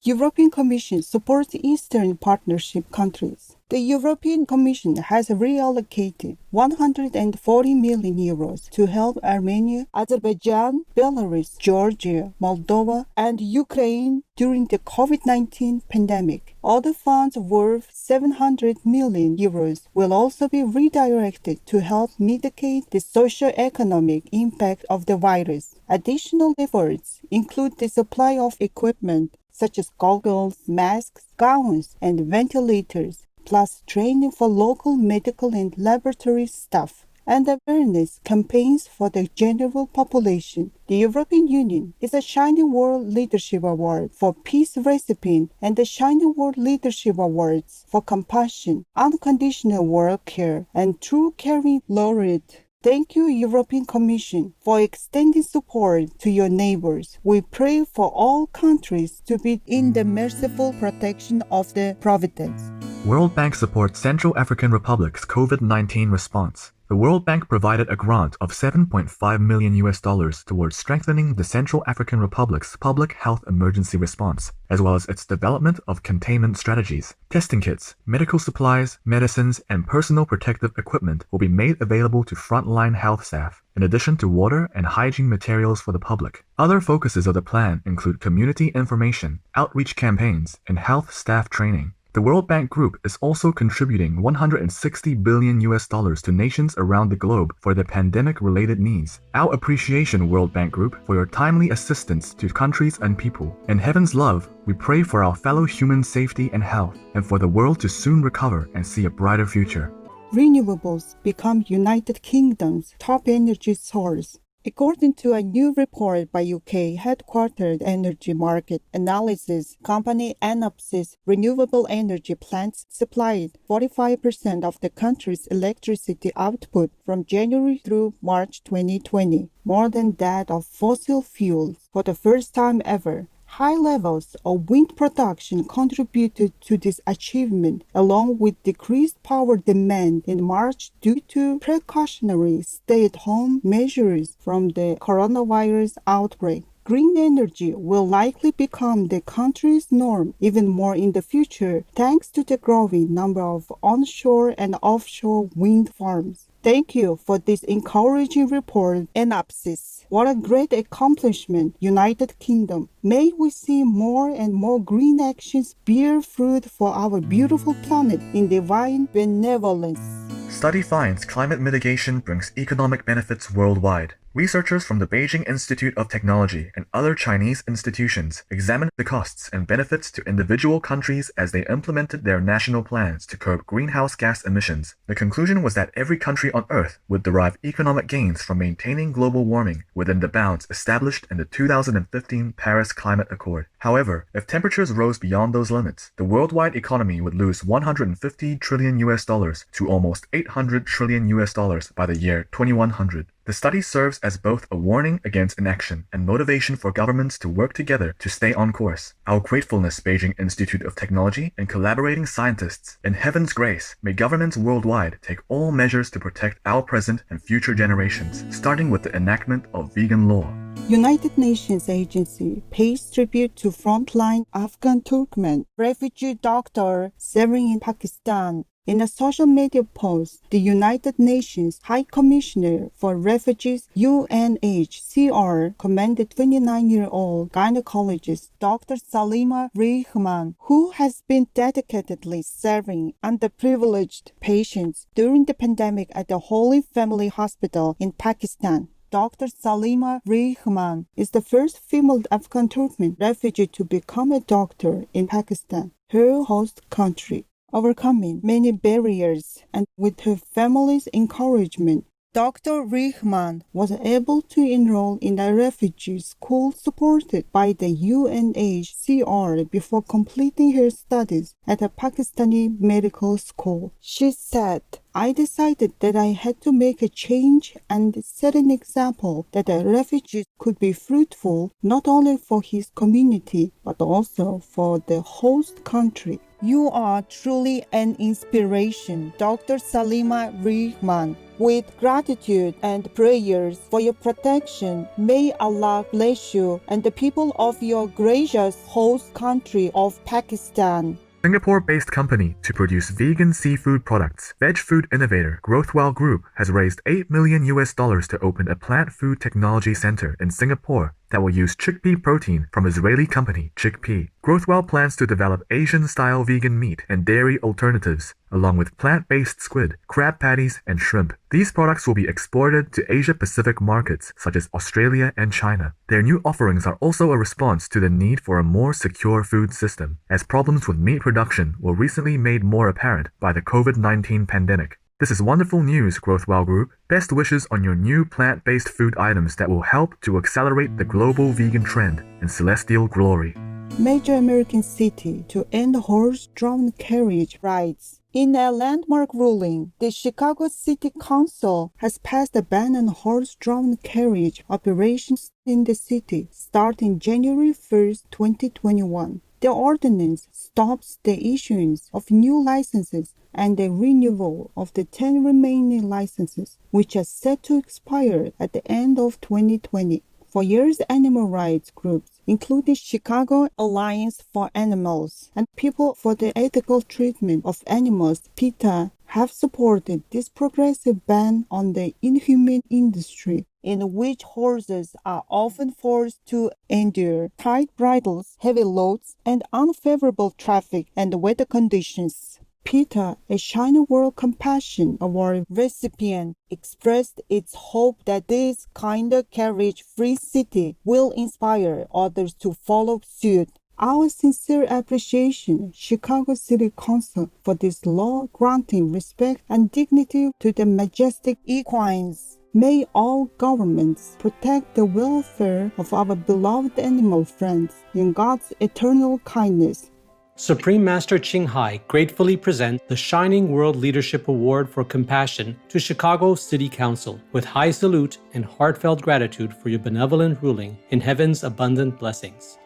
European Commission supports Eastern Partnership countries. The European Commission has reallocated 140 million euros to help Armenia, Azerbaijan, Belarus, Georgia, Moldova, and Ukraine during the COVID-19 pandemic. Other funds worth 700 million euros will also be redirected to help mitigate the socio-economic impact of the virus. Additional efforts include the supply of equipment such as goggles, masks, gowns, and ventilators, plus training for local medical and laboratory staff, and awareness campaigns for the general population. The European Union is a Shining World Leadership Award for Peace recipient and the Shining World Leadership Awards for Compassion, Unconditional World Care, and True Caring laureate. Thank you, European Commission, for extending support to your neighbors. We pray for all countries to be in the merciful protection of the Providence. World Bank supports Central African Republic's COVID-19 response. The World Bank provided a grant of $7.5 million towards strengthening the Central African Republic's public health emergency response, as well as its development of containment strategies. Testing kits, medical supplies, medicines, and personal protective equipment will be made available to frontline health staff, in addition to water and hygiene materials for the public. Other focuses of the plan include community information, outreach campaigns, and health staff training. The World Bank Group is also contributing $160 billion to nations around the globe for their pandemic-related needs. Our appreciation, World Bank Group, for your timely assistance to countries and people. In heaven's love, we pray for our fellow human safety and health, and for the world to soon recover and see a brighter future. Renewables become United Kingdom's top energy source. According to a new report by UK-headquartered energy market analysis company Enopsys, renewable energy plants supplied 45% of the country's electricity output from January through March 2020, more than that of fossil fuels. For the first time ever, high levels of wind production contributed to this achievement, along with decreased power demand in March due to precautionary stay-at-home measures from the coronavirus outbreak. Green energy will likely become the country's norm even more in the future, thanks to the growing number of onshore and offshore wind farms. Thank you for this encouraging report, Enopsys. What a great accomplishment, United Kingdom. May we see more and more green actions bear fruit for our beautiful planet in divine benevolence. Study finds climate mitigation brings economic benefits worldwide. Researchers from the Beijing Institute of Technology and other Chinese institutions examined the costs and benefits to individual countries as they implemented their national plans to curb greenhouse gas emissions. The conclusion was that every country on Earth would derive economic gains from maintaining global warming within the bounds established in the 2015 Paris Climate Accord. However, if temperatures rose beyond those limits, the worldwide economy would lose $150 trillion to almost $800 trillion by the year 2100. The study serves as both a warning against inaction and motivation for governments to work together to stay on course. Our gratefulness, Beijing Institute of Technology and collaborating scientists. In heaven's grace, may governments worldwide take all measures to protect our present and future generations, starting with the enactment of vegan law. United Nations Agency pays tribute to frontline Afghan Turkmen refugee doctor serving in Pakistan. In a social media post, the United Nations High Commissioner for Refugees UNHCR commended 29-year-old gynecologist Dr. Salima Rehman, who has been dedicatedly serving underprivileged patients during the pandemic at the Holy Family Hospital in Pakistan. Dr. Salima Rehman is the first female Afghan Turkmen refugee to become a doctor in Pakistan, her host country. Overcoming many barriers and with her family's encouragement, Dr. Rehman was able to enroll in a refugee school supported by the UNHCR before completing her studies at a Pakistani medical school. She said, "I decided that I had to make a change and set an example that a refugee could be fruitful not only for his community but also for the host country." You are truly an inspiration, Dr. Salima Rehman. With gratitude and prayers for your protection, may Allah bless you and the people of your gracious host country of Pakistan. Singapore-based company to produce vegan seafood products, veg food innovator Growthwell Group has raised $8 million to open a plant food technology center in Singapore that will use chickpea protein from Israeli company Chickpea. Growthwell plans to develop Asian-style vegan meat and dairy alternatives, along with plant-based squid, crab patties, and shrimp. These products will be exported to Asia-Pacific markets such as Australia and China. Their new offerings are also a response to the need for a more secure food system, as problems with meat production were recently made more apparent by the COVID-19 pandemic. This is wonderful news, Growthwell Group. Best wishes on your new plant-based food items that will help to accelerate the global vegan trend in celestial glory. Major American city to end horse-drawn carriage rides. In a landmark ruling, the Chicago City Council has passed a ban on horse-drawn carriage operations in the city starting January 1, 2021. The ordinance stops the issuance of new licenses and the renewal of the 10 remaining licenses, which are set to expire at the end of 2020. For years, animal rights groups, including Chicago Alliance for Animals and People for the Ethical Treatment of Animals, PETA, have supported this progressive ban on the inhumane industry, in which horses are often forced to endure tight bridles, heavy loads, and unfavorable traffic and weather conditions. PETA, a China World Compassion Award recipient, expressed its hope that this kind of carriage-free city will inspire others to follow suit. Our sincere appreciation, Chicago City Council, for this law granting respect and dignity to the majestic equines. May all governments protect the welfare of our beloved animal friends in God's eternal kindness. Supreme Master Ching Hai gratefully presents the Shining World Leadership Award for Compassion to Chicago City Council with high salute and heartfelt gratitude for your benevolent ruling in heaven's abundant blessings.